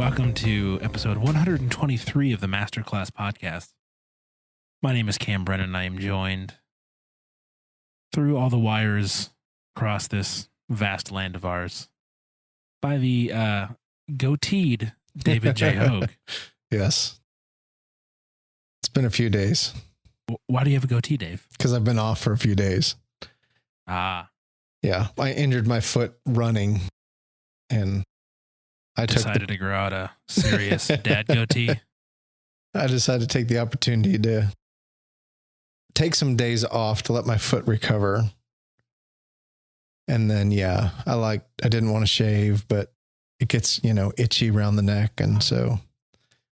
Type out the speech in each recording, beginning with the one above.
Welcome to episode 123 of the Masterclass Podcast. My name is Cam Brennan, and I am joined through all the wires across this vast land of ours by the goateed David J. Hogue. Yes. It's been a few days. Why do you have a goatee, Dave? Because I've been off for a few days. Ah. Yeah. I injured my foot running and I decided to grow out a serious dad goatee. I decided to take the opportunity to take some days off to let my foot recover. And then, I didn't want to shave, but it gets, itchy around the neck. And so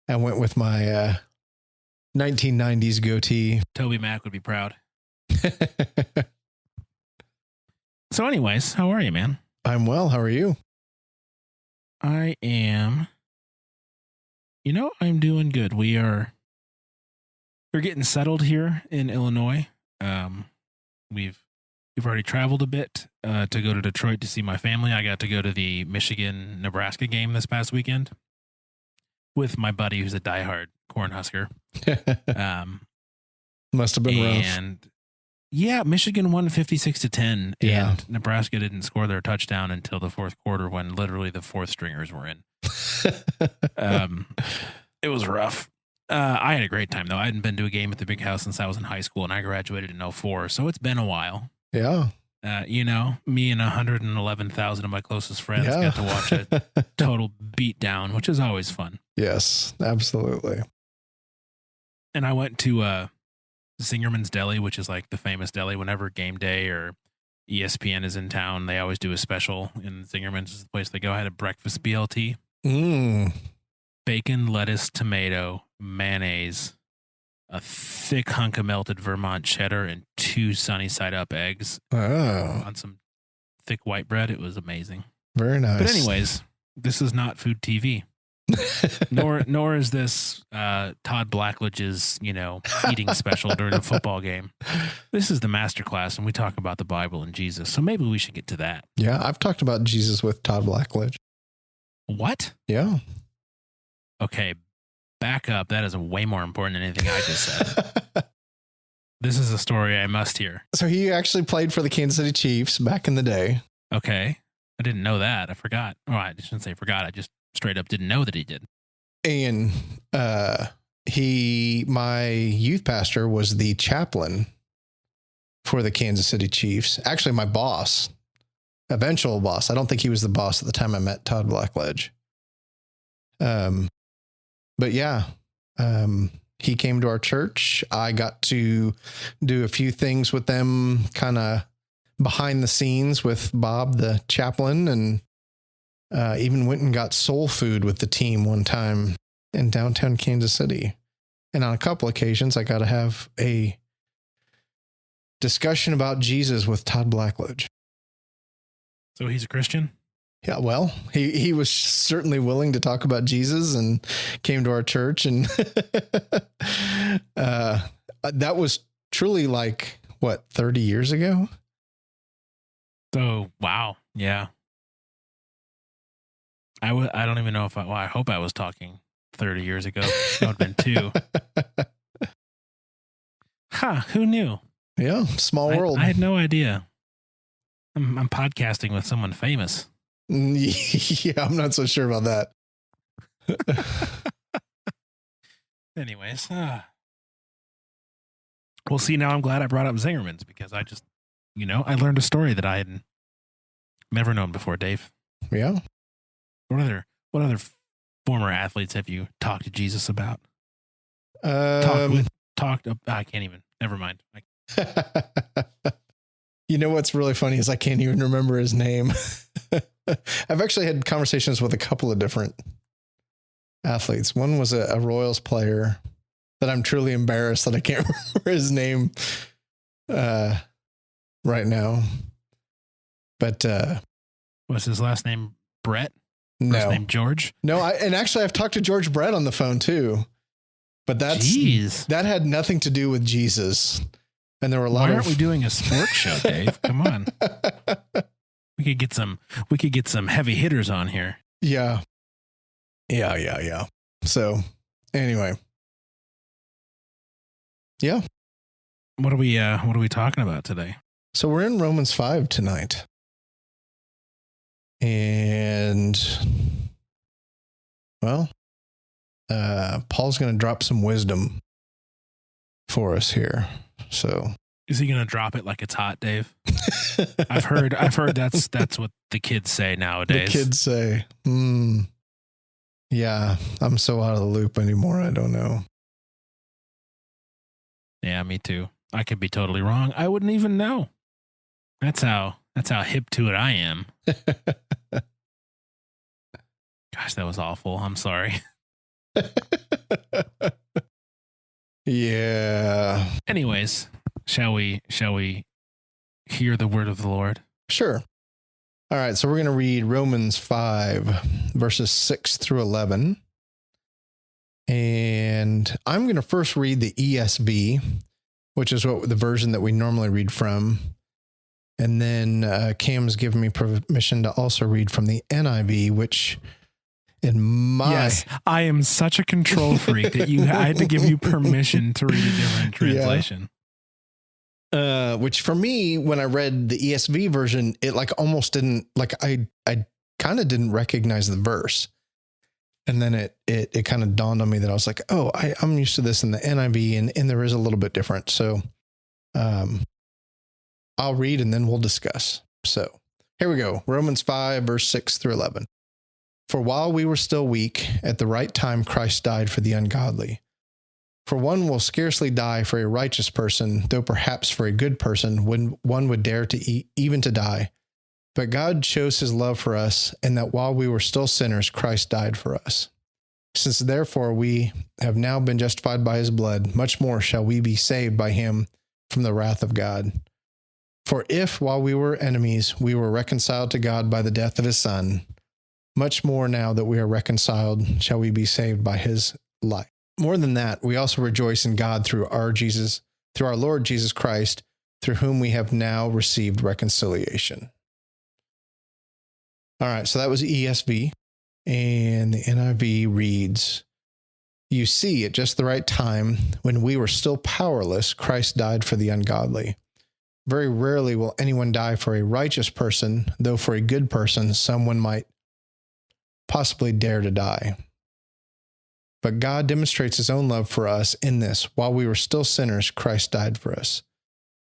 I went with my 1990s goatee. Toby Mac would be proud. So anyways, how are you, man? I'm well. How are you? I am. I'm doing good. We're getting settled here in Illinois. We've already traveled a bit to go to Detroit to see my family. I got to go to the Michigan-Nebraska game this past weekend with my buddy who's a diehard Cornhusker. Must have been rough. And yeah, Michigan won 56-10, and Nebraska didn't score their touchdown until the fourth quarter when literally the fourth stringers were in. It was rough. I had a great time, though. I hadn't been to a game at the Big House since I was in high school, and I graduated in 2004, so it's been a while. Yeah. Me and 111,000 of my closest friends got to watch a total beatdown, which is always fun. Yes, absolutely. And I went to Zingerman's Deli, which is like the famous deli. Whenever game day or ESPN is in town, they always do a special. And Zingerman's is the place they go. I had a breakfast BLT. Bacon, lettuce, tomato, mayonnaise, a thick hunk of melted Vermont cheddar, and 2 sunny side up eggs on some thick white bread. It was amazing. Very nice. But anyways, this is not food TV. nor is this Todd Blackledge's, eating special during a football game. This is the Masterclass, and we talk about the Bible and Jesus. So maybe we should get to that. Yeah, I've talked about Jesus with Todd Blackledge. What? Yeah. Okay, back up. That is way more important than anything I just said. This is a story I must hear. So he actually played for the Kansas City Chiefs back in the day. Okay. I didn't know that. I forgot. Oh, I shouldn't say forgot. I just straight up didn't know that he did. And my youth pastor was the chaplain for the Kansas City Chiefs. Actually, my boss, eventual boss. I don't think he was the boss at the time I met Todd Blackledge. But yeah, he came to our church. I got to do a few things with them, kind of behind the scenes with Bob, the chaplain, and even went and got soul food with the team one time in downtown Kansas City. And on a couple occasions, I got to have a discussion about Jesus with Todd Blackledge. So he's a Christian? Yeah, well, he was certainly willing to talk about Jesus and came to our church. And that was truly 30 years ago? So, wow. Yeah. I don't even know I hope I was talking 30 years ago. That would have been 2. Who knew? Yeah, small world. I had no idea. I'm podcasting with someone famous. Yeah, I'm not so sure about that. Anyways, well, see, now I'm glad I brought up Zingerman's because I just, I learned a story that I had never known before, Dave. Yeah. What other former athletes have you talked to Jesus about? I can't even. Never mind. You know what's really funny is I can't even remember his name. I've actually had conversations with a couple of different athletes. One was a Royals player that I'm truly embarrassed that I can't remember his name right now. But was his last name Brett? No. First name George? No, and actually I've talked to George Brett on the phone too. But that had nothing to do with Jesus. And there were a lot Why aren't we doing a sports show, Dave? Come on. We could get some heavy hitters on here. Yeah. Yeah. So anyway. Yeah. What are we talking about today? So we're in Romans 5 tonight. And well, Paul's going to drop some wisdom for us here. So is he going to drop it like it's hot, Dave? I've heard that's what the kids say nowadays. The kids say, yeah, I'm so out of the loop anymore. I don't know. Yeah, me too. I could be totally wrong. I wouldn't even know. That's how hip to it I am. Gosh, that was awful. I'm sorry. Yeah. Anyways, shall we hear the word of the Lord? Sure. All right, so we're going to read Romans 5, verses 6 through 11. And I'm going to first read the ESV, which is what the version that we normally read from. And then Cam's given me permission to also read from the NIV, which in my... Yes, I am such a control freak that I had to give you permission to read a different translation. Yeah. Which for me, when I read the ESV version, it like almost didn't, like I kind of didn't recognize the verse. And then it kind of dawned on me that I was like, oh, I'm used to this in the NIV and there is a little bit different. So I'll read and then we'll discuss. So here we go. Romans 5, verse 6 through 11. For while we were still weak, at the right time, Christ died for the ungodly. For one will scarcely die for a righteous person, though perhaps for a good person, when one would dare to even to die. But God shows his love for us, and that while we were still sinners, Christ died for us. Since therefore we have now been justified by his blood, much more shall we be saved by him from the wrath of God. For if, while we were enemies, we were reconciled to God by the death of his Son, much more now that we are reconciled, shall we be saved by his life. More than that, we also rejoice in God through our Lord Jesus Christ, through whom we have now received reconciliation. All right, so that was ESV, and the NIV reads, you see, at just the right time, when we were still powerless, Christ died for the ungodly. Very rarely will anyone die for a righteous person, though for a good person, someone might possibly dare to die. But God demonstrates his own love for us in this: while we were still sinners, Christ died for us.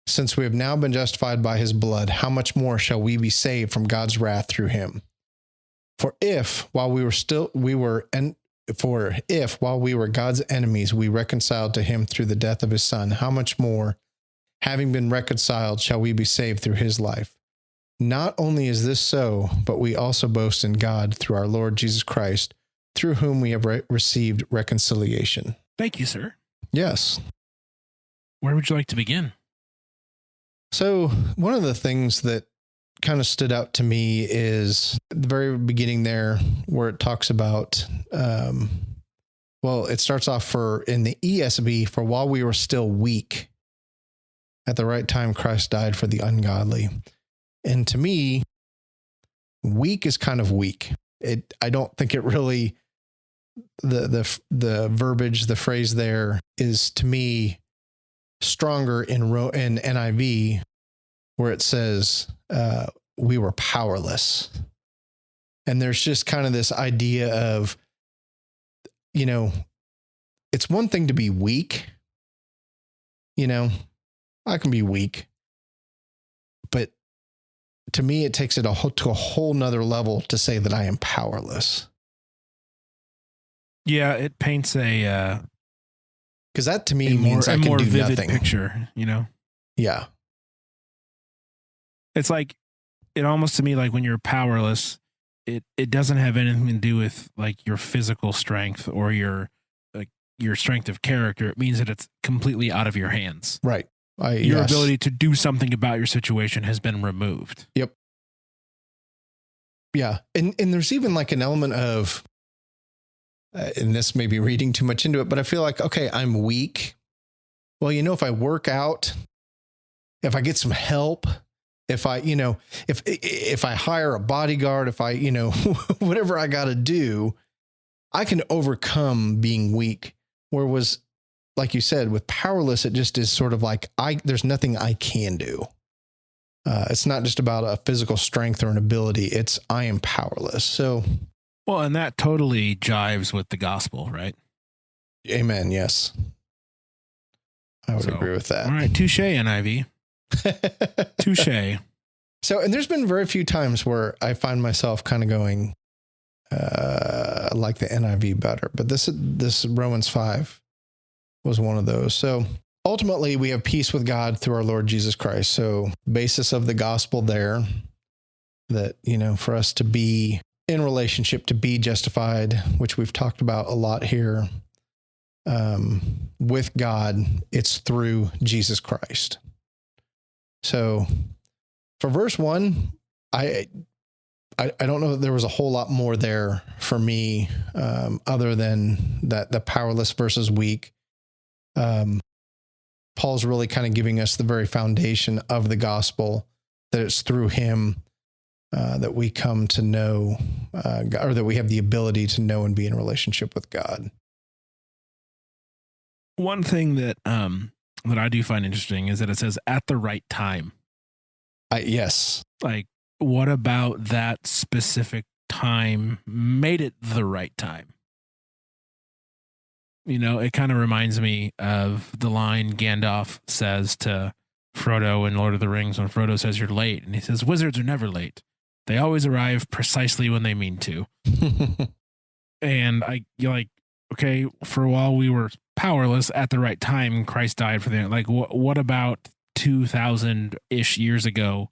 Since we have now been justified by his blood, how much more shall we be saved from God's wrath through him? For if, while we were God's enemies, we reconciled to him through the death of his Son, how much more, having been reconciled, shall we be saved through his life? Not only is this so, but we also boast in God through our Lord Jesus Christ, through whom we have received reconciliation. Thank you, sir. Yes. Where would you like to begin? So one of the things that kind of stood out to me is at the very beginning there, where it talks about, it starts off in the ESV, for while we were still weak, at the right time, Christ died for the ungodly. And to me, weak is kind of weak. I don't think it really, the verbiage, the phrase there is to me stronger in NIV, where it says we were powerless. And there's just kind of this idea of, it's one thing to be weak. I can be weak, but to me, it takes it to a whole nother level to say that I am powerless. Yeah, it paints because that to me means I can do vivid nothing. Picture, Yeah. It's like, it almost to me, like when you're powerless, it doesn't have anything to do with like your physical strength or your strength of character. It means that it's completely out of your hands. Right. Your ability to do something about your situation has been removed. Yep. Yeah. And there's even like an element of, and this may be reading too much into it, but I feel like, okay, I'm weak. Well, if I work out, if I get some help, if I, if I hire a bodyguard, if I, whatever I got to do, I can overcome being weak. Where was, like you said, with powerless, it just is sort of like, there's nothing I can do. It's not just about a physical strength or an ability. It's I am powerless. So, well, and that totally jives with the gospel, right? Amen. Yes. I would agree with that. All right. Touche, NIV. Touche. So, and there's been very few times where I find myself kind of going, I like the NIV better, but this Romans 5 was one of those. So ultimately we have peace with God through our Lord Jesus Christ. So basis of the gospel there, that, for us to be in relationship, to be justified, which we've talked about a lot here, with God, it's through Jesus Christ. So for verse 1, I don't know that there was a whole lot more there for me, other than that the powerless versus weak. Paul's really kind of giving us the very foundation of the gospel, that it's through him that we come to know, or that we have the ability to know and be in a relationship with God. One thing that I do find interesting is that it says at the right time. Yes. Like, what about that specific time made it the right time? It kind of reminds me of the line Gandalf says to Frodo in Lord of the Rings when Frodo says you're late. And he says, wizards are never late. They always arrive precisely when they mean to. And you're like, okay, for a while we were powerless at the right time. Christ died for them. Like, what about 2,000-ish years ago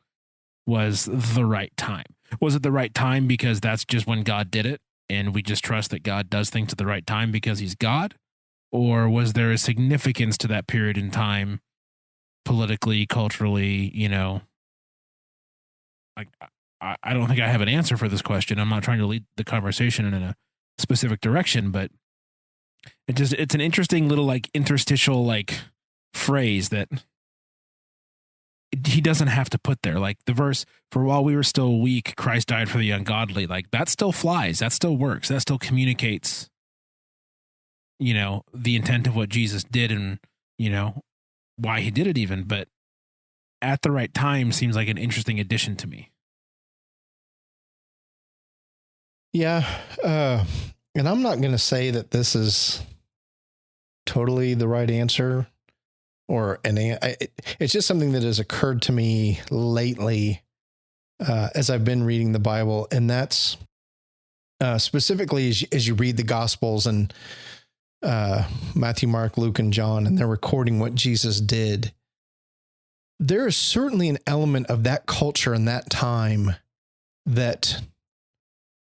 was the right time? Was it the right time because that's just when God did it and we just trust that God does things at the right time because he's God? Or was there a significance to that period in time, politically, culturally? I don't think I have an answer for this question. I'm not trying to lead the conversation in a specific direction, but it's an interesting little interstitial phrase that he doesn't have to put there. Like the verse, for while we were still weak, Christ died for the ungodly. Like that still flies. That still works. That still communicates, the intent of what Jesus did and, why he did it even. But at the right time seems like an interesting addition to me. Yeah. And I'm not going to say that this is totally the right answer. It's just something that has occurred to me lately as I've been reading the Bible, and that's specifically as you read the Gospels and Matthew, Mark, Luke, and John, and they're recording what Jesus did. There is certainly an element of that culture and that time that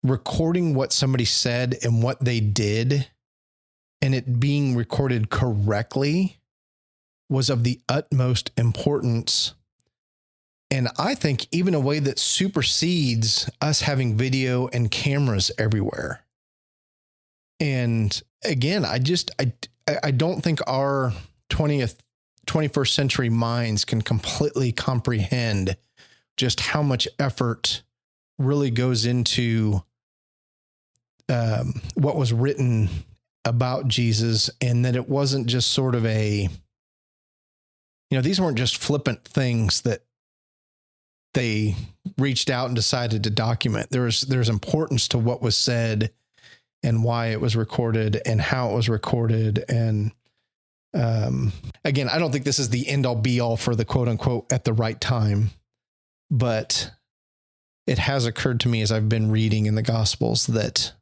recording what somebody said and what they did and it being recorded correctly was of the utmost importance. And I think even a way that supersedes us having video and cameras everywhere. And again, I don't think our 21st century minds can completely comprehend just how much effort really goes into what was written about Jesus, and that it wasn't just sort of these weren't just flippant things that they reached out and decided to document. There's importance to what was said and why it was recorded and how it was recorded. And again, I don't think this is the end all be all for the quote unquote at the right time, but it has occurred to me as I've been reading in the Gospels that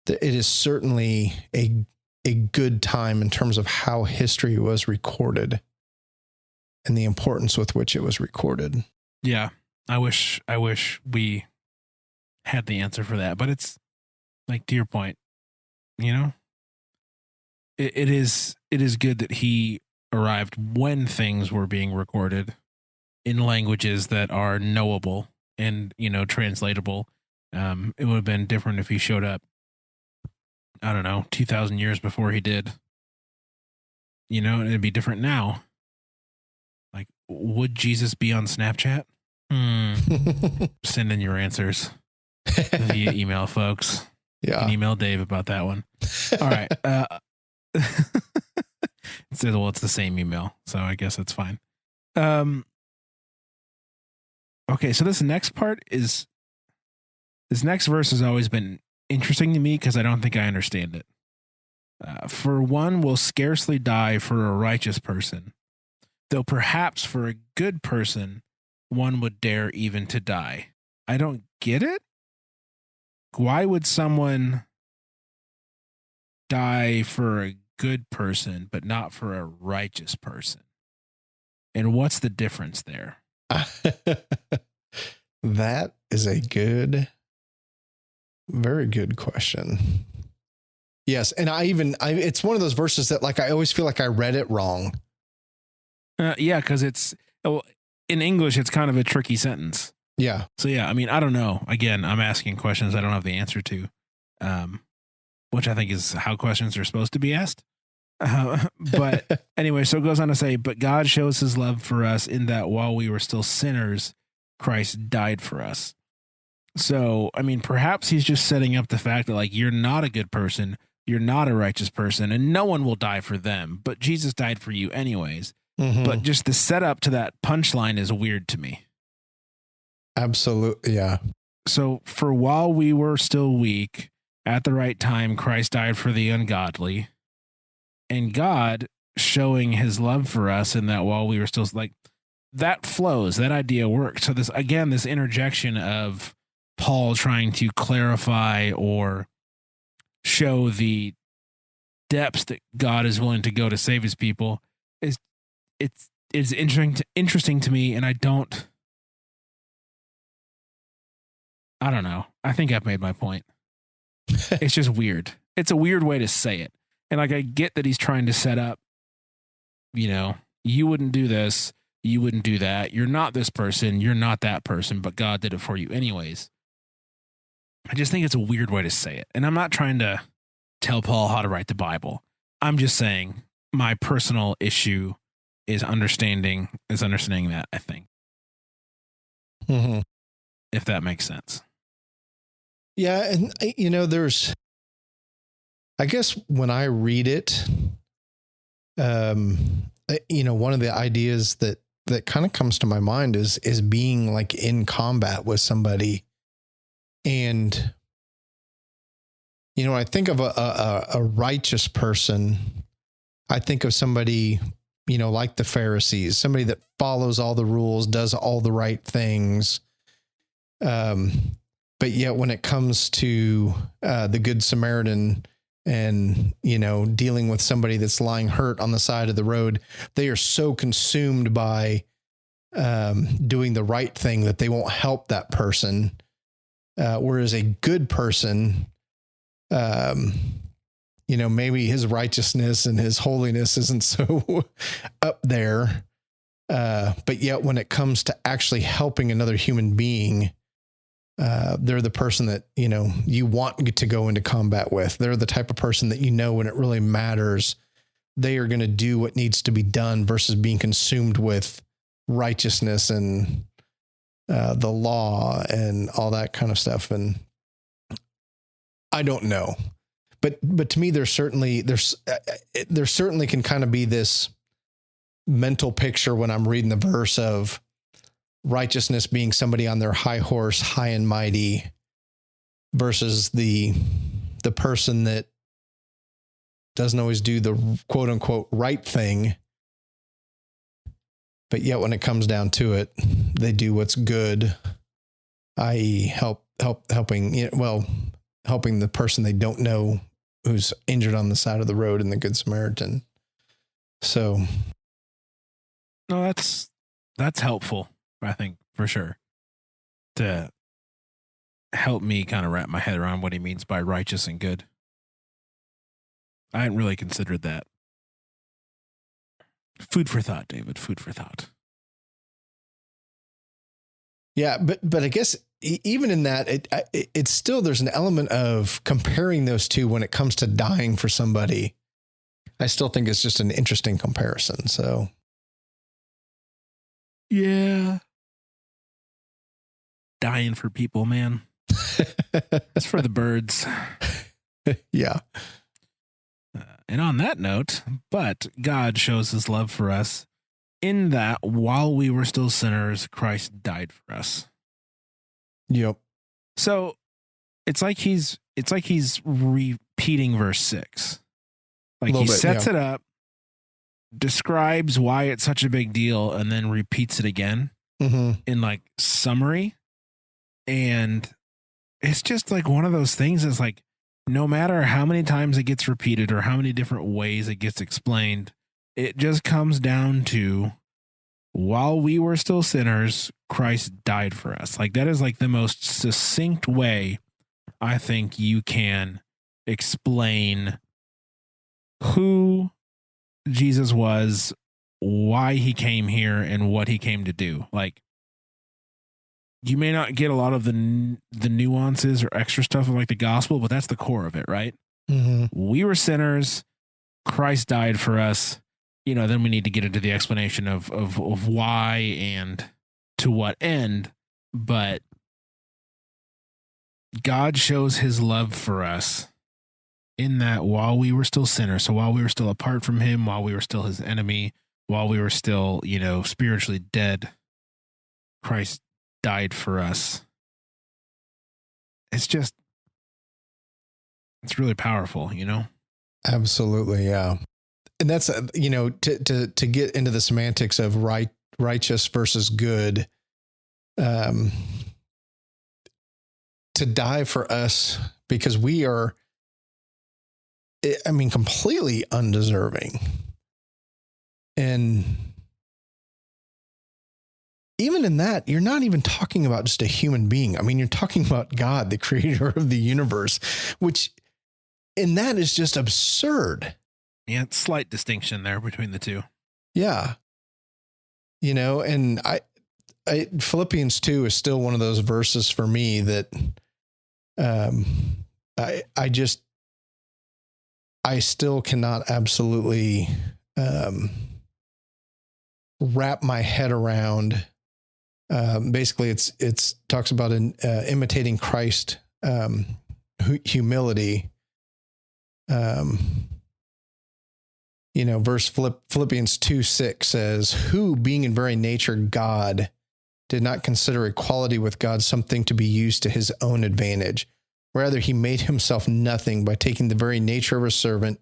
it is certainly a good time in terms of how history was recorded and the importance with which it was recorded. Yeah. I wish we had the answer for that, but it's like, to your point, it is good that he arrived when things were being recorded in languages that are knowable and, translatable. It would have been different if he showed up, I don't know, 2,000 years before he did, and it'd be different now. Like, would Jesus be on Snapchat? Send in your answers via email, folks. You can Yeah. email Dave about that one. All right. It says, well, it's the same email, so I guess it's fine. Okay, so this next verse has always been interesting to me because I don't think I understand it. For one will scarcely die for a righteous person, though perhaps for a good person one would dare even to die. I don't get it. Why would someone die for a good person but not for a righteous person? And what's the difference there? That is a very good question. Yes. And it's one of those verses that like, I always feel like I read it wrong. Yeah. Cause in English, it's kind of a tricky sentence. Yeah. So yeah, I mean, I don't know. Again, I'm asking questions I don't have the answer to, which I think is how questions are supposed to be asked. But anyway, so it goes on to say, but God shows his love for us in that while we were still sinners, Christ died for us. So, I mean, perhaps he's just setting up the fact that like, you're not a good person, you're not a righteous person, and no one will die for them, but Jesus died for you anyways. Mm-hmm. But just the setup to that punchline is weird to me. Absolutely. Yeah. So for while we were still weak, at the right time, Christ died for the ungodly. And God showing his love for us in that while we were still like, that flows, that idea works. So this interjection of Paul trying to clarify or show the depths that God is willing to go to save his people is interesting to me. And I don't know. I think I've made my point. It's just weird. It's a weird way to say it. And like, I get that he's trying to set up, you wouldn't do this, you wouldn't do that. You're not this person, you're not that person, but God did it for you anyways. I just think it's a weird way to say it. And I'm not trying to tell Paul how to write the Bible. I'm just saying my personal issue is understanding that, I think. Mm-hmm. If that makes sense. Yeah. And, I guess when I read it, one of the ideas that kind of comes to my mind is being like in combat with somebody. And, when I think of a righteous person, I think of somebody, like the Pharisees, somebody that follows all the rules, does all the right things. But yet when it comes to the Good Samaritan and, dealing with somebody that's lying hurt on the side of the road, they are so consumed by doing the right thing that they won't help that person. Whereas a good person, maybe his righteousness and his holiness isn't so up there. But yet when it comes to actually helping another human being, they're the person that, you want to go into combat with. They're the type of person that, when it really matters, they are going to do what needs to be done versus being consumed with righteousness and the law and all that kind of stuff. And I don't know, but to me, there certainly can kind of be this mental picture when I'm reading the verse of righteousness being somebody on their high horse, high and mighty, versus the person that doesn't always do the quote unquote right thing. But yet when it comes down to it, they do what's good, i.e. helping the person they don't know who's injured on the side of the road in the Good Samaritan. So. No, that's helpful, I think, for sure, to help me kind of wrap my head around what he means by righteous and good. I hadn't really considered that. Food for thought, David. Food for thought. Yeah, but I guess even in that, it's still, there's an element of comparing those two when it comes to dying for somebody. I still think it's just an interesting comparison. So. Yeah. Dying for people, man. It's for the birds. Yeah. And on that note, but God shows his love for us in that while we were still sinners, Christ died for us. Yep. So it's like he's repeating verse 6. Like he sets it up, describes why it's such a big deal, and then repeats it again in like summary. And it's just like one of those things is like, no matter how many times it gets repeated or how many different ways it gets explained, it just comes down to while we were still sinners, Christ died for us. Like that is like the most succinct way I think you can explain who Jesus was, why he came here, and what he came to do. Like, you may not get a lot of the nuances or extra stuff of like the gospel, but that's the core of it, right? We were sinners. Christ died for us. You know, then we need to get into the explanation of why and to what end. But God shows his love for us in that while we were still sinners, so while we were still apart from him, while we were still his enemy, while we were still, you know, spiritually dead, Christ died for us. It's really powerful, you know? Absolutely. Yeah. And that's, you know, to get into the semantics of righteous versus good, to die for us because we are, I mean, completely undeserving. And even in that, you're not even talking about just a human being. I mean, you're talking about God, the creator of the universe, which in that is just absurd. Yeah, slight distinction there between the two. Yeah. You know, and I Philippians 2 is still one of those verses for me that I still cannot absolutely wrap my head around. Basically, it's talks about imitating Christ, humility. You know, Philippians 2:6 says, "Who, being in very nature God, did not consider equality with God something to be used to his own advantage. Rather, he made himself nothing by taking the very nature of a servant,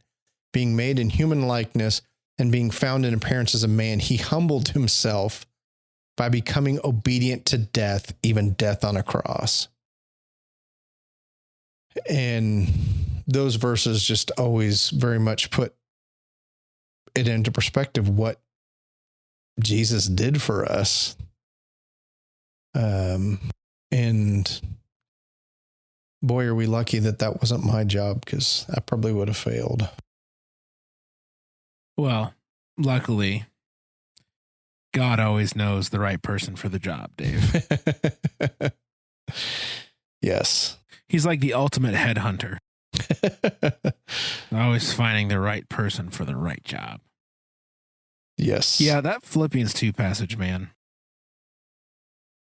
being made in human likeness, and being found in appearance as a man. He humbled himself by becoming obedient to death, even death on a cross." And those verses just always very much put it into perspective what Jesus did for us. And boy, are we lucky that wasn't my job, because I probably would have failed. Well, luckily, God always knows the right person for the job, Dave. Yes. He's like the ultimate headhunter. Always finding the right person for the right job. Yes. Yeah, that Philippians 2 passage, man.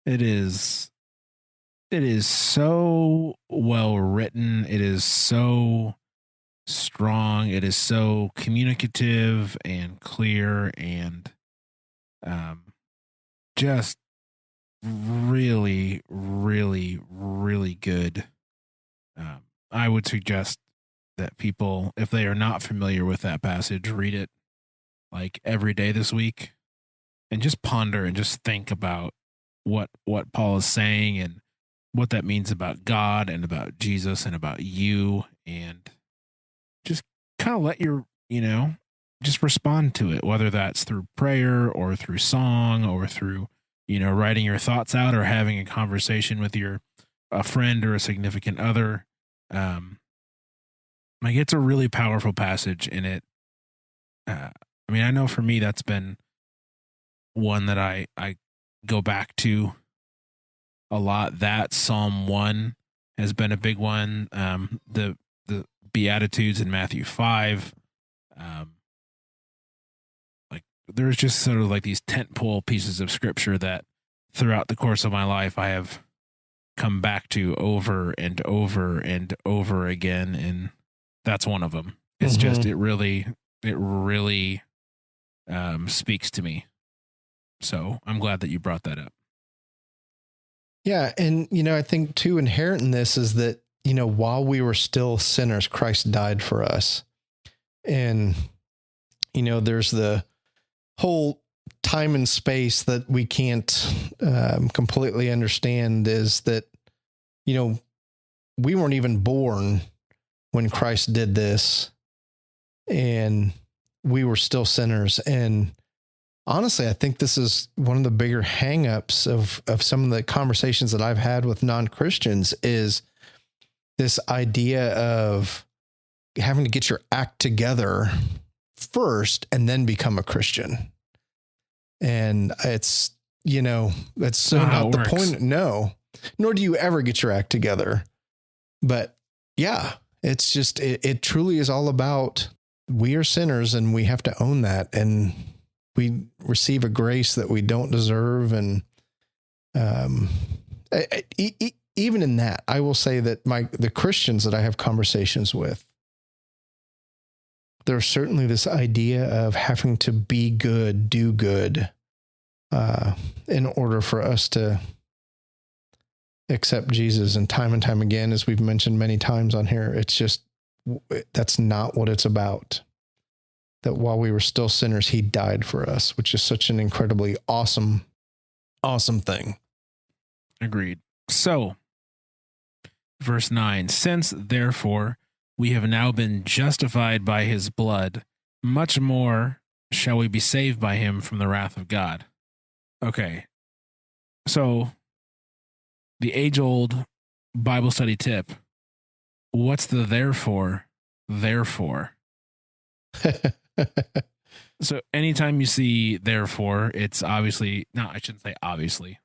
It is so well written. It is so strong. It is so communicative and clear and just really, really, really good. I would suggest that people, if they are not familiar with that passage, read it like every day this week and just ponder and just think about what Paul is saying and what that means about God and about Jesus and about you, and just kind of let your, just respond to it, whether that's through prayer or through song or through, writing your thoughts out or having a conversation with a friend or a significant other. Like, it's a really powerful passage in it. I know for me, that's been one that I go back to a lot. That Psalm 1 has been a big one. The Beatitudes in Matthew 5. Like, there's just sort of like these tentpole pieces of scripture that throughout the course of my life I have come back to over and over and over again, and that's one of them. It's just it really speaks to me. So I'm glad that you brought that up. Yeah. And, I think too, inherent in this is that, while we were still sinners, Christ died for us. And, there's the whole time and space that we can't completely understand, is that, we weren't even born when Christ did this, and we were still sinners. And honestly, I think this is one of the bigger hangups of some of the conversations that I've had with non-Christians, is this idea of having to get your act together first and then become a Christian. And it's, that's not the point. No, nor do you ever get your act together. But yeah, it's just, it truly is all about, we are sinners and we have to own that. And we receive a grace that we don't deserve. And even in that, I will say that the Christians that I have conversations with, there's certainly this idea of having to be good, do good, in order for us to accept Jesus. And time again, as we've mentioned many times on here, it's just, that's not what it's about. That while we were still sinners, he died for us, which is such an incredibly awesome thing. Agreed. So, verse 9, since therefore we have now been justified by his blood, much more shall we be saved by him from the wrath of God. Okay. So, the age-old Bible study tip, what's the therefore? Therefore. So anytime you see therefore, it's obviously, no, I shouldn't say obviously.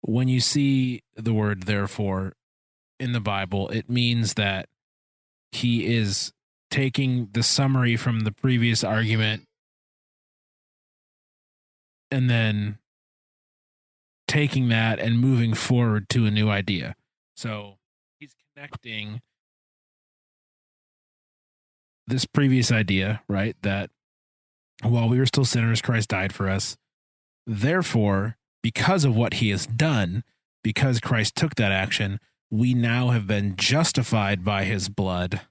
When you see the word therefore in the Bible, it means that he is taking the summary from the previous argument and then taking that and moving forward to a new idea. So he's connecting this previous idea, right? That while we were still sinners, Christ died for us. Therefore, because of what he has done, because Christ took that action, we now have been justified by his blood.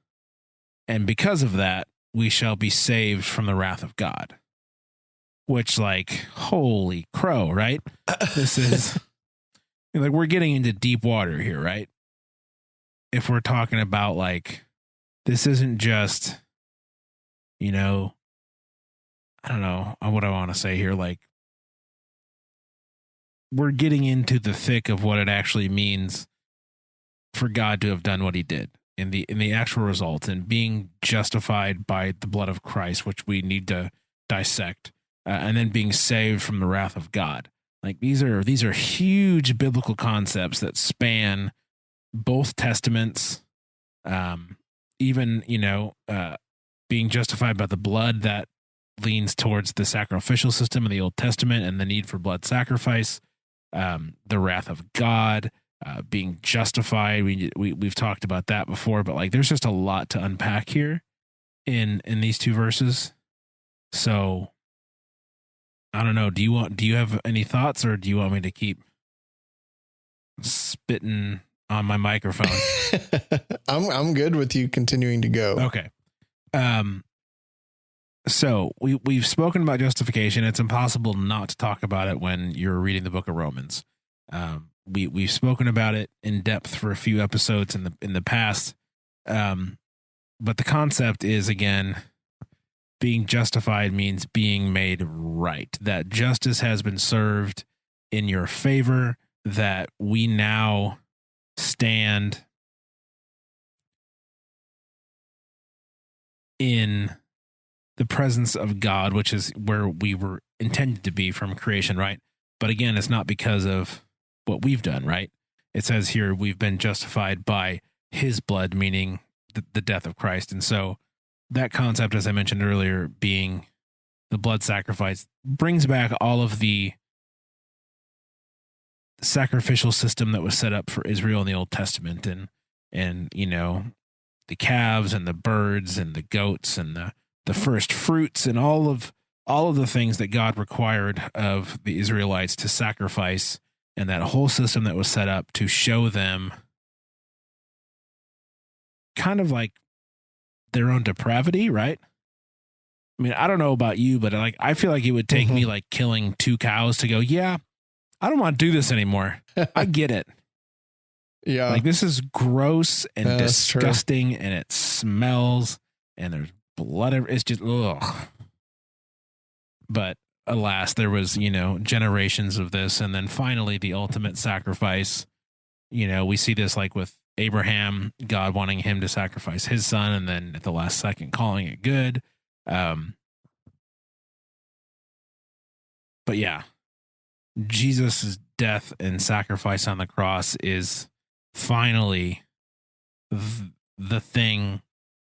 And because of that, we shall be saved from the wrath of God. Which, like, holy crow, right? This is like, we're getting into deep water here, right? If we're talking about, like, this isn't just, I don't know what I want to say here. Like, we're getting into the thick of what it actually means for God to have done what he did in the actual results, and being justified by the blood of Christ, which we need to dissect, and then being saved from the wrath of God. Like, these are huge biblical concepts that span both testaments. Even, being justified by the blood, that leans towards the sacrificial system of the Old Testament and the need for blood sacrifice. The wrath of God, being justified. We've talked about that before, but like, there's just a lot to unpack here in these two verses. So I don't know. Do you have any thoughts, or do you want me to keep spitting on my microphone? I'm good with you continuing to go. Okay. So we've spoken about justification. It's impossible not to talk about it when you're reading the book of Romans. We've spoken about it in depth for a few episodes in the past. But the concept is, again, being justified means being made right. That justice has been served in your favor, that we now stand in the presence of God, which is where we were intended to be from creation, right? But again, it's not because of what we've done, right? It says here, we've been justified by his blood, meaning the death of Christ. And so that concept, as I mentioned earlier, being the blood sacrifice, brings back all of the sacrificial system that was set up for Israel in the Old Testament, and you know, the calves and the birds and the goats and the first fruits and all of the things that God required of the Israelites to sacrifice, and that whole system that was set up to show them kind of like their own depravity, right? I mean, I don't know about you, but like I feel like it would take me like killing 2 cows to go, yeah, I don't want to do this anymore. I get it. Yeah. Like this is gross and That's true. disgusting, and it smells, and there's blood. It's just, ugh. But alas, there was, you know, generations of this. And then finally the ultimate sacrifice, you know, we see this like with Abraham, God wanting him to sacrifice his son, and then at the last second calling it good. But yeah, Jesus' death and sacrifice on the cross is finally the thing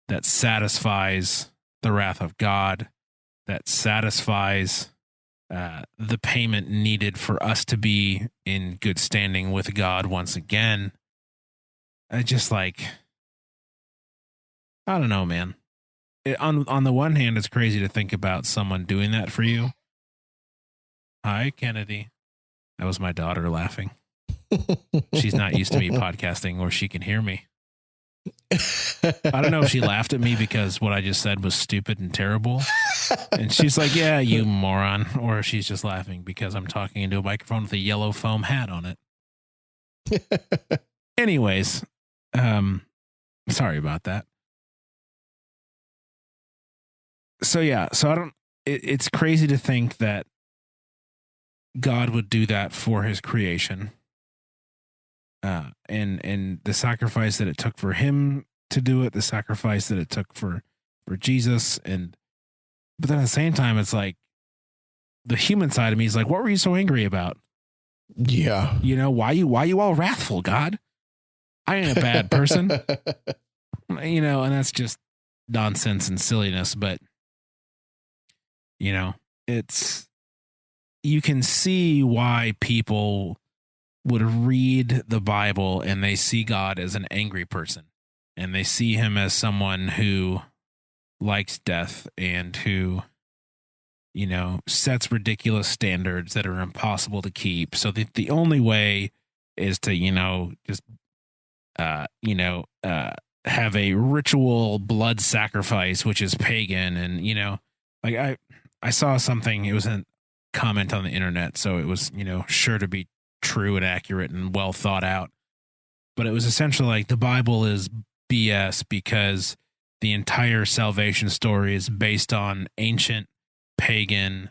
that satisfies the wrath of God, that satisfies the payment needed for us to be in good standing with God once again. I just like, I don't know, man. On the one hand, it's crazy to think about someone doing that for you. Hi, Kennedy. That was my daughter laughing. She's not used to me podcasting where she can hear me. I don't know if she laughed at me because what I just said was stupid and terrible. And she's like, yeah, you moron. Or she's just laughing because I'm talking into a microphone with a yellow foam hat on it. Anyways, sorry about that. So yeah, it's crazy to think that God would do that for his creation. And the sacrifice that it took for him to do it, the sacrifice that it took for Jesus. But then at the same time, it's like the human side of me is like, what were you so angry about? Yeah. You know, why you all wrathful, God? I ain't a bad person. You know, and that's just nonsense and silliness. But, you know, you can see why people would read the Bible and they see God as an angry person, and they see him as someone who likes death and who, you know, sets ridiculous standards that are impossible to keep. So the only way is to, you know, just, have a ritual blood sacrifice, which is pagan. And, you know, like I saw something, it was a comment on the internet, so it was, you know, sure to be true and accurate and well thought out. But it was essentially like the Bible is BS because the entire salvation story is based on ancient pagan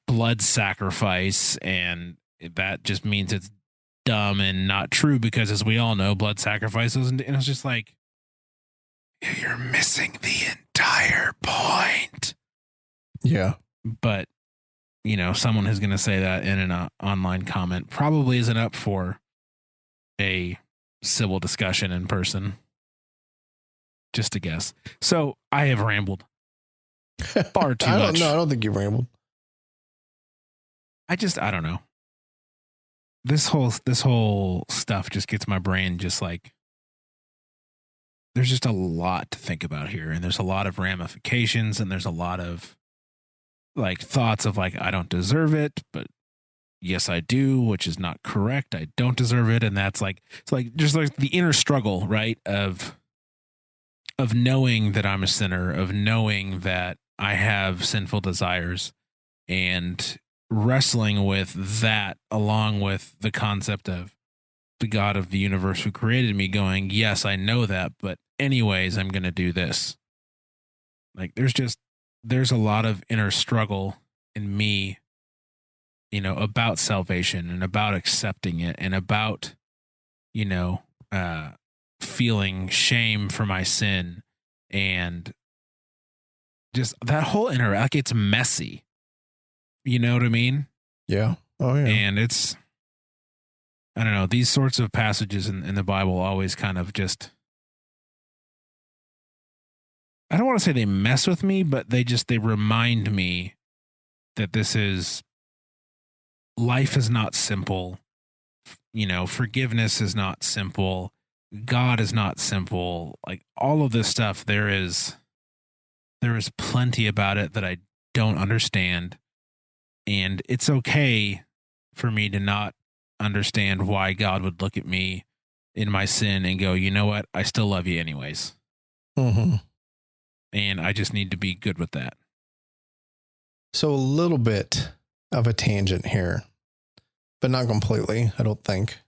blood sacrifice, and that just means it's dumb and not true because, as we all know, blood sacrifices, and it's just like, you're missing the entire point. Yeah. But, you know, someone who's going to say that in an online comment probably isn't up for a civil discussion in person. Just a guess. So I have rambled far too much. I don't think you rambled. I don't know. This whole stuff just gets my brain just like, there's just a lot to think about here, and there's a lot of ramifications, and there's a lot of like thoughts of like, I don't deserve it, but yes, I do, which is not correct. I don't deserve it. And that's like, it's like, just like the inner struggle, right? Of knowing that I'm a sinner, of knowing that I have sinful desires, and wrestling with that along with the concept of the God of the universe who created me going, yes, I know that, but anyways, I'm going to do this. Like there's a lot of inner struggle in me, you know, about salvation and about accepting it and about, you know, feeling shame for my sin, and just that whole like it's messy. You know what I mean? Yeah. Oh yeah. And it's, I don't know, these sorts of passages in the Bible always kind of just, I don't want to say they mess with me, but they remind me that this is life is not simple. Forgiveness is not simple. God is not simple. Like all of this stuff, there is plenty about it that I don't understand. And it's okay for me to not understand why God would look at me in my sin and go, you know what? I still love you anyways. Mm-hmm. And I just need to be good with that. So a little bit of a tangent here, but not completely, I don't think.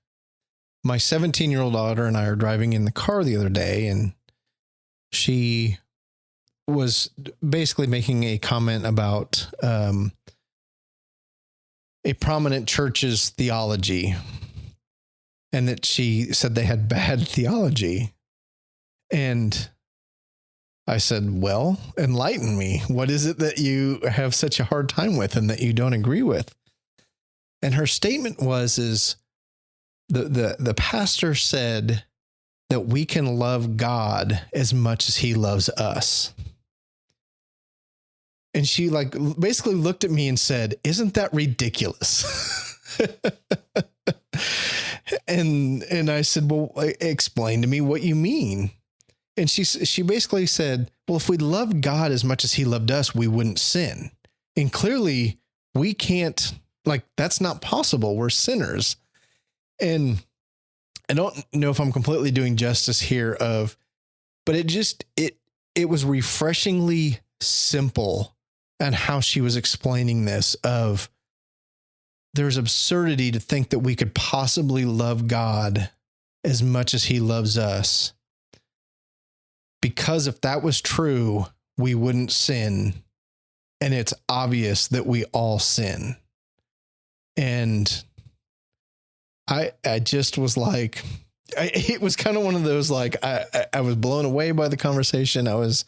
My 17-year-old daughter and I are driving in the car the other day, and she was basically making a comment about a prominent church's theology, and that she said they had bad theology. And I said, well, enlighten me. What is it that you have such a hard time with and that you don't agree with? And her statement is the pastor said that we can love God as much as he loves us. And she basically looked at me and said, isn't that ridiculous? and I said, well, explain to me what you mean. And she basically said, well, if we loved God as much as he loved us, we wouldn't sin. And clearly we can't, that's not possible. We're sinners. And I don't know if I'm completely doing justice here but it was refreshingly simple and how she was explaining this of there's absurdity to think that we could possibly love God as much as he loves us. Because if that was true, we wouldn't sin. And it's obvious that we all sin. And I just was like, it was kind of one of those, I was blown away by the conversation. I was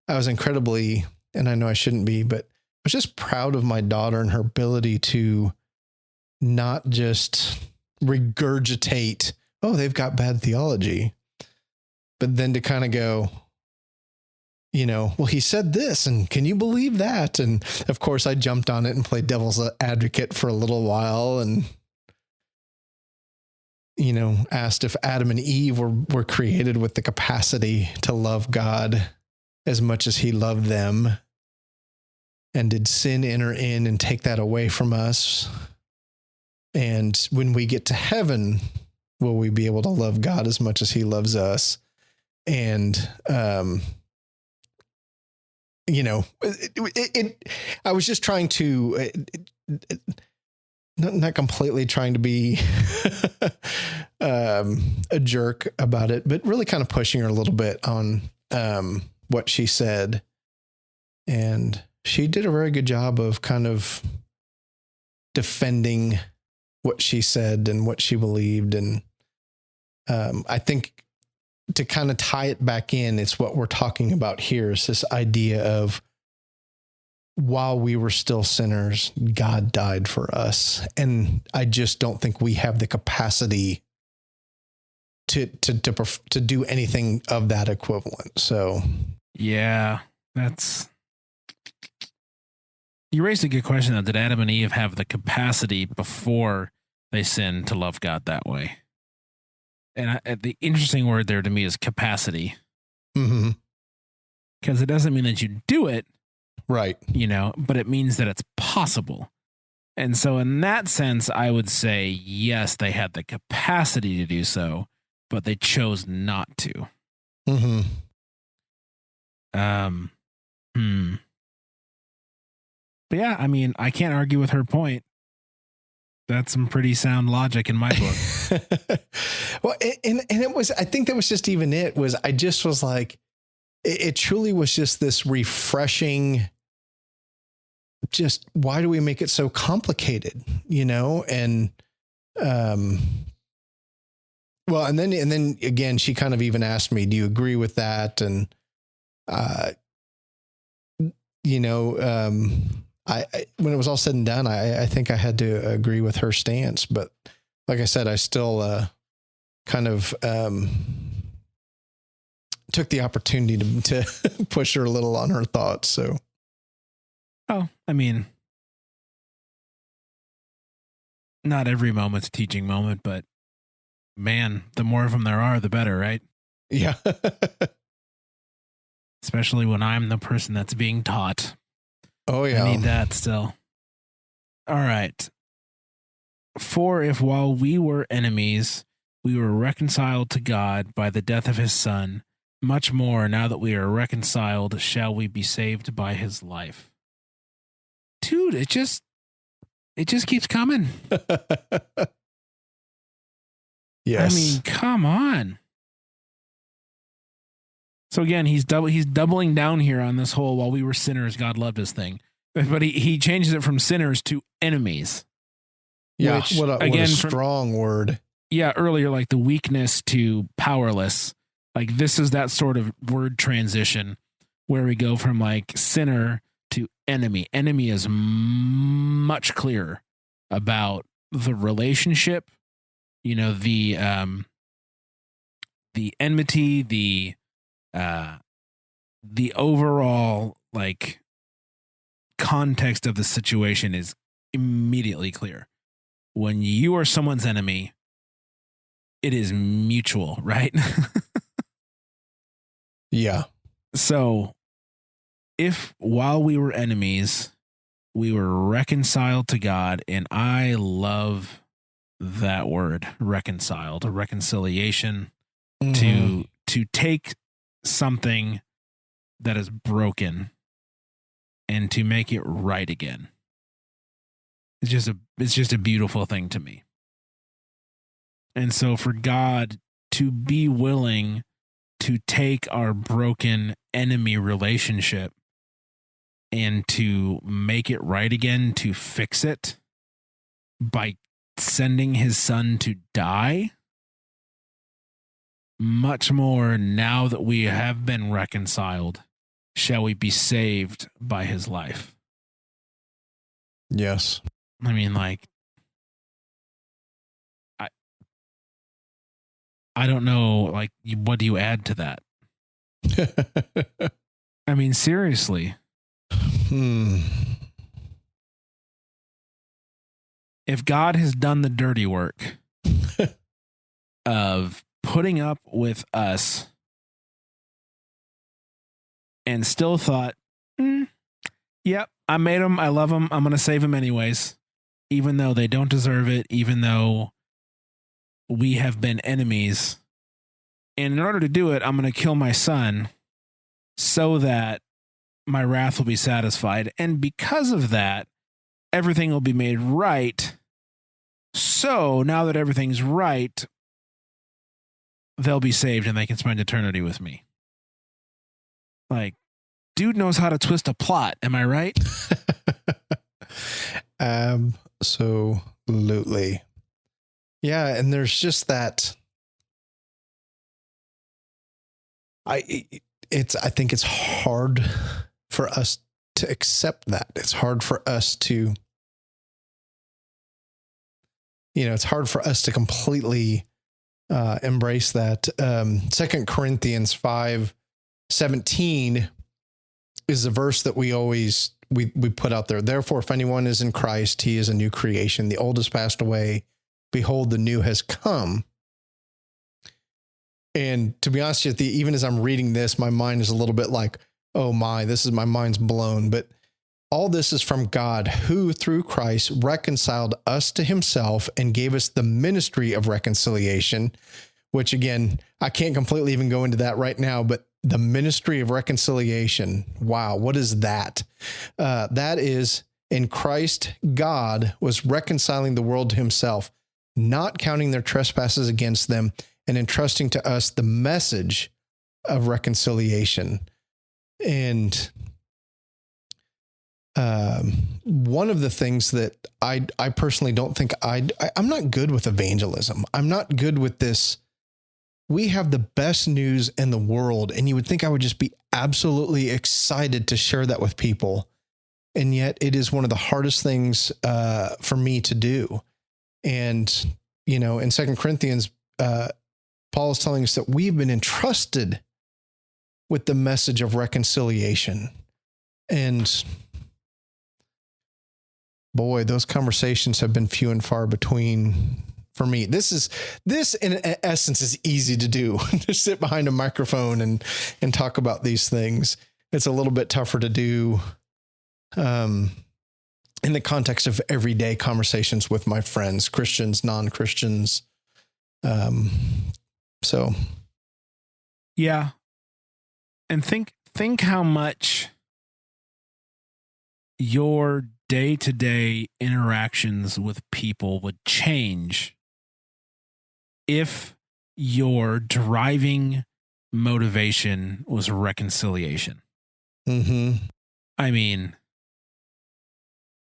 incredibly, and I know I shouldn't be, but I was just proud of my daughter and her ability to not just regurgitate, oh, they've got bad theology, but then to kind of go, well, he said this, and can you believe that? And of course I jumped on it and played devil's advocate for a little while and, asked if Adam and Eve were created with the capacity to love God as much as he loved them. And did sin enter in and take that away from us? And when we get to heaven, will we be able to love God as much as he loves us? And, I was just trying to, not completely trying to be a jerk about it, but really kind of pushing her a little bit on what she said. And she did a very good job of kind of defending what she said and what she believed. And I think to kind of tie it back in, it's what we're talking about here is this idea of while we were still sinners, God died for us. And I just don't think we have the capacity to do anything of that equivalent. So, yeah, you raised a good question though. Did Adam and Eve have the capacity before they sinned to love God that way? And the interesting word there to me is capacity. Mm-hmm. Because it doesn't mean that you do it. Right. But it means that it's possible. And so in that sense, I would say, yes, they had the capacity to do so, but they chose not to. Mm-hmm. But yeah, I mean, I can't argue with her point. That's some pretty sound logic in my book. Well, and it was, I think that was just even I just was like, it truly was just this refreshing, just why do we make it so complicated, And, well, and then again, she kind of even asked me, do you agree with that? And, I when it was all said and done, I think I had to agree with her stance, but like I said, I still, kind of, took the opportunity to push her a little on her thoughts. So, I mean, not every moment's a teaching moment, but man, the more of them there are, the better, right? Yeah. Especially when I'm the person that's being taught. Oh, yeah. I need that still. All right. For if while we were enemies, we were reconciled to God by the death of his son, much more now that we are reconciled, shall we be saved by his life. Dude, it just keeps coming. Yes. I mean, come on. So again, he's doubling down here on this whole while we were sinners, God loved us thing. But he changes it from sinners to enemies. Yeah, Which, what a again, strong word. Yeah, earlier, like the weakness to powerless. Like this is that sort of word transition where we go from like sinner to enemy. Enemy is much clearer about the relationship, you know, the enmity, the overall like context of the situation is immediately clear. When you are someone's enemy, it is mutual, right? Yeah. So if while we were enemies, we were reconciled to God, and I love that word, reconciled, a reconciliation, Mhm. to take something that is broken and to make it right again. It's just a beautiful thing to me. And so for God to be willing to take our broken enemy relationship and to make it right again, to fix it by sending his son to die, much more now that we have been reconciled, shall we be saved by his life. Yes. I mean, like, I don't know, like, what do you add to that? I mean, seriously. If God has done the dirty work of putting up with us and still thought, yep, I made them, I love them, I'm going to save them anyways, even though they don't deserve it, even though we have been enemies. And in order to do it, I'm going to kill my son so that my wrath will be satisfied. And because of that, everything will be made right. So now that everything's right, they'll be saved and they can spend eternity with me. Like, dude knows how to twist a plot. Am I right? Absolutely. Yeah. And there's just that. I think it's hard for us to accept that. It's hard for us to, it's hard for us to completely embrace that. 2 Corinthians 5:17 is the verse that we always, we put out there. Therefore, if anyone is in Christ, he is a new creation. The old has passed away. Behold, the new has come. And to be honest with you, even as I'm reading this, my mind is a little bit like, oh my, my mind's blown. But all this is from God, who through Christ reconciled us to himself and gave us the ministry of reconciliation, which again, I can't completely even go into that right now, but the ministry of reconciliation. Wow. What is that? That is, in Christ, God was reconciling the world to himself, not counting their trespasses against them, and entrusting to us the message of reconciliation. And one of the things that I personally don't think I'm not good with evangelism. I'm not good with this. We have the best news in the world, and you would think I would just be absolutely excited to share that with people. And yet it is one of the hardest things for me to do. And, in 2 Corinthians, Paul is telling us that we've been entrusted with the message of reconciliation. And boy, those conversations have been few and far between for me. This in essence is easy to do. Just sit behind a microphone and talk about these things. It's a little bit tougher to do in the context of everyday conversations with my friends, Christians, non-Christians. So yeah. And think how much your day-to-day interactions with people would change if your driving motivation was reconciliation. Mm-hmm. I mean,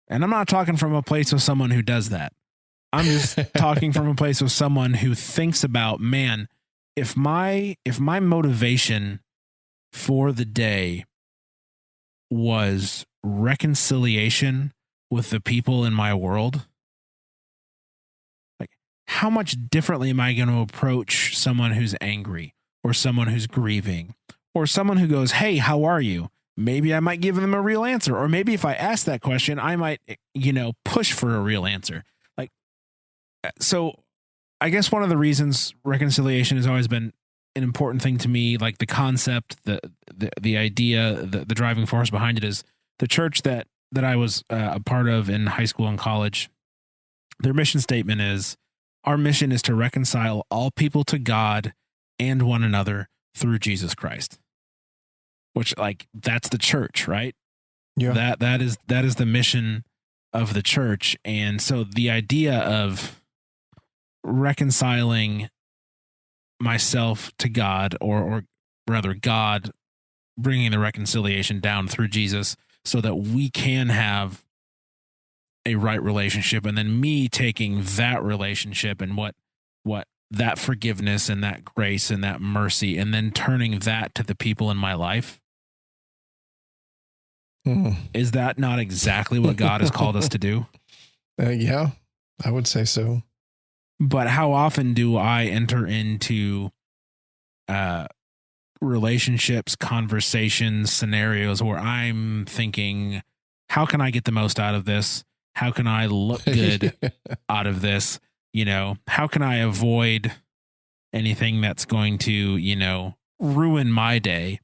and I'm not talking from a place of someone who does that. I'm just talking from a place of someone who thinks about, man, if my motivation for the day was reconciliation with the people in my world, like how much differently am I going to approach someone who's angry or someone who's grieving or someone who goes, "Hey, how are you?" Maybe I might give them a real answer, or maybe if I ask that question, I might, push for a real answer. Like, so I guess one of the reasons reconciliation has always been an important thing to me, like the concept, the idea, the driving force behind it, is the church that I was a part of in high school and college. Their mission statement is, our mission is to reconcile all people to God and one another through Jesus Christ. Which, like, that's the church, right? Yeah. That is the mission of the church. And so the idea of reconciling myself to God, or rather God bringing the reconciliation down through Jesus so that we can have a right relationship, and then me taking that relationship and what that forgiveness and that grace and that mercy, and then turning that to the people in my life. Is that not exactly what God has called us to do? Yeah, I would say so. But how often do I enter into relationships, conversations, scenarios where I'm thinking, how can I get the most out of this? How can I look good out of this? How can I avoid anything that's going to, ruin my day?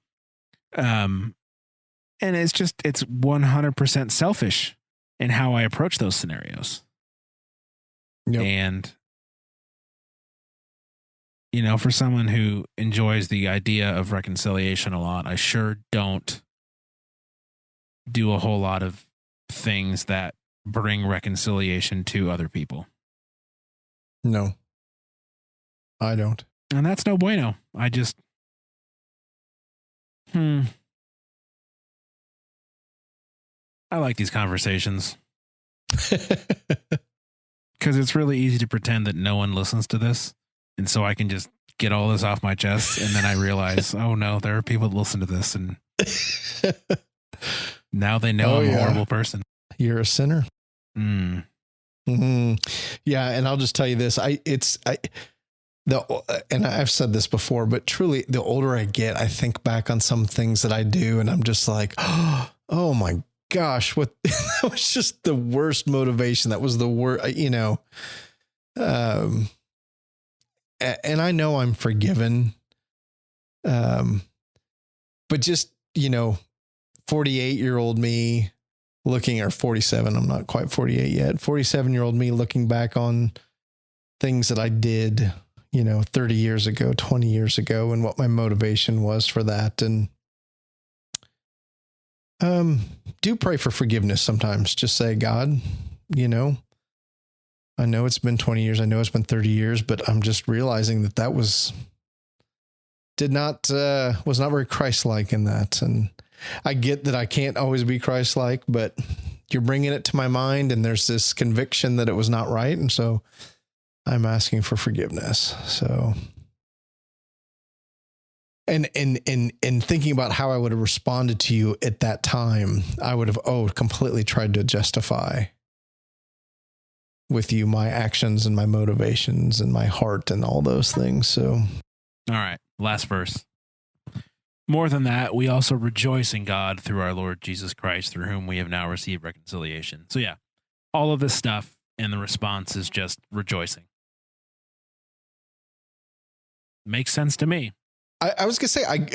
And it's 100% selfish in how I approach those scenarios. Yep. And, for someone who enjoys the idea of reconciliation a lot, I sure don't do a whole lot of things that bring reconciliation to other people. No, I don't. And that's no bueno. I just, I like these conversations because it's really easy to pretend that no one listens to this. And so I can just get all this off my chest. And then I realize, oh no, there are people that listen to this. And now they know I'm a horrible person. You're a sinner. Mm-hmm. Yeah. And I'll just tell you this. And I've said this before, but truly the older I get, I think back on some things that I do and I'm just like, oh my gosh, that was just the worst motivation. That was the worst, and I know I'm forgiven. But just, 48-year-old me looking, or 47, I'm not quite 48 yet, 47-year-old me looking back on things that I did, 30 years ago, 20 years ago, and what my motivation was for that. And do pray for forgiveness sometimes. Just say, God, I know it's been 20 years. I know it's been 30 years, but I'm just realizing that was not very Christ-like in that. And I get that I can't always be Christ-like, but you're bringing it to my mind and there's this conviction that it was not right. And so I'm asking for forgiveness. So, and thinking about how I would have responded to you at that time, I would have, completely tried to justify with you my actions and my motivations and my heart and all those things. So, all right, last verse. More than that, we also rejoice in God through our Lord Jesus Christ, through whom we have now received reconciliation. So yeah, all of this stuff, and the response is just rejoicing. Makes sense to me. I was gonna say, I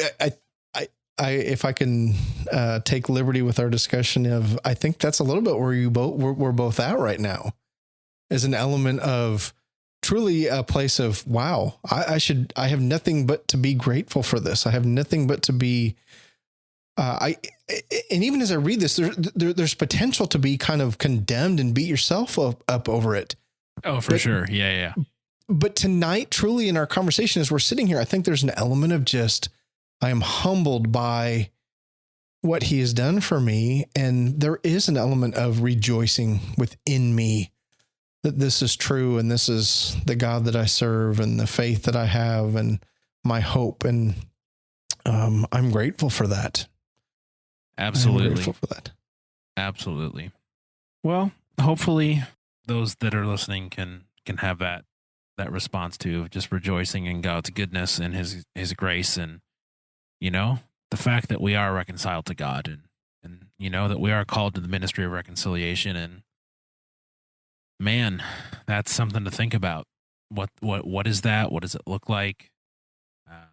if I can take liberty with our discussion of, I think that's a little bit where we're both at right now, is an element of truly a place of, wow, I have nothing but to be grateful for this. I have nothing but to be, and even as I read this, there's potential to be kind of condemned and beat yourself up over it. Oh, for sure. Yeah. But tonight, truly in our conversation, as we're sitting here, I think there's an element of just, I am humbled by what he has done for me. And there is an element of rejoicing within me that this is true. And this is the God that I serve and the faith that I have and my hope. And I'm grateful for that. Absolutely. I'm grateful for that. Absolutely. Well, hopefully those that are listening can have that response to just rejoicing in God's goodness and his grace, and the fact that we are reconciled to God, and that we are called to the ministry of reconciliation. And man, that's something to think about. What is that? What does it look like?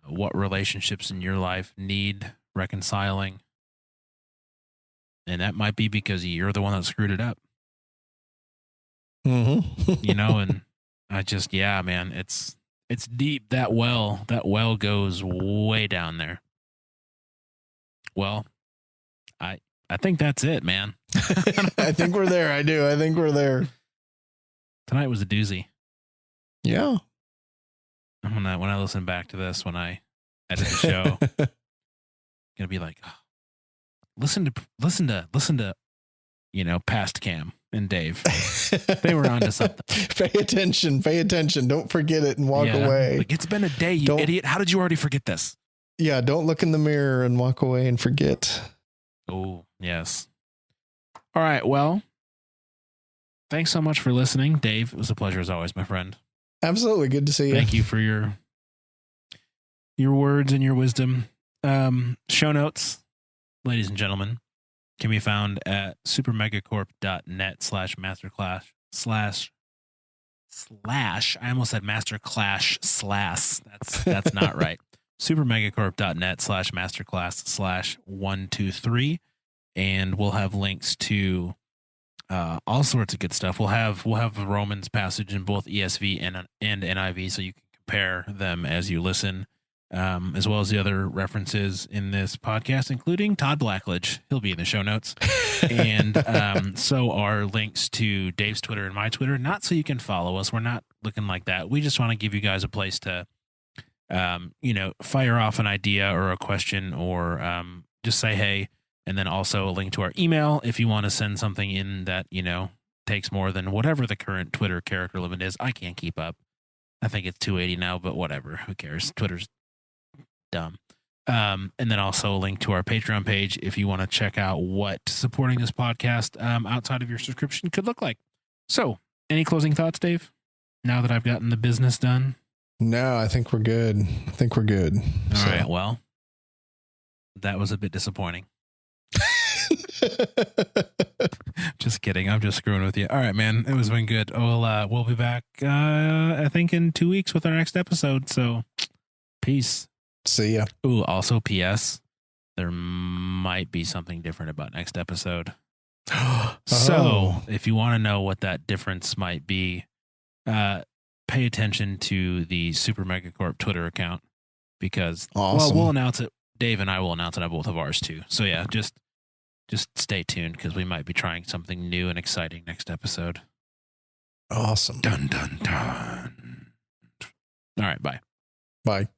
What relationships in your life need reconciling? And that might be because you're the one that screwed it up. Mm-hmm. And I just, man, it's deep. That well goes way down there. Well, I think that's it, man. I think we're there. I do. I think we're there. Tonight was a doozy. Yeah. When I listen back to this, when I edit the show, I'm gonna be like, oh, listen to, past Cam and Dave. They were onto something. Pay attention. Don't forget it and walk away. Like, it's been a day, you idiot. How did you already forget this? Yeah, don't look in the mirror and walk away and forget. Oh, yes. All right, well, thanks so much for listening, Dave. It was a pleasure as always, my friend. Absolutely. Good to see you. Thank you for your words and your wisdom. Show notes, ladies and gentlemen, can be found at supermegacorp.net/masterclass/ I almost said masterclass/. That's not right. supermegacorp.net/masterclass/123. And we'll have links to all sorts of good stuff. We'll have the Romans passage in both ESV and NIV, so you can compare them as you listen, as well as the other references in this podcast, including Todd Blackledge. He'll be in the show notes. And so are links to Dave's Twitter and my Twitter, not so you can follow us. We're not looking like that. We just want to give you guys a place to, fire off an idea or a question, or just say hey. And then also a link to our email if you want to send something in that, takes more than whatever the current Twitter character limit is. I can't keep up. I think it's 280 now, but whatever. Who cares? Twitter's dumb. And then also a link to our Patreon page if you want to check out what supporting this podcast outside of your subscription could look like. So, any closing thoughts, Dave? Now that I've gotten the business done? No, I think we're good. All right. Well, that was a bit disappointing. Just kidding. I'm just screwing with you. All right, man. It was been good. We'll be back, I think, in 2 weeks with our next episode. So, peace. See ya. Ooh, also, P.S. There might be something different about next episode. So, if you want to know what that difference might be, pay attention to the Super Megacorp Twitter account, because we'll announce it. Dave and I will announce it on both of ours too. So yeah, just stay tuned, because we might be trying something new and exciting next episode. Awesome. Dun, dun, dun. All right. Bye. Bye.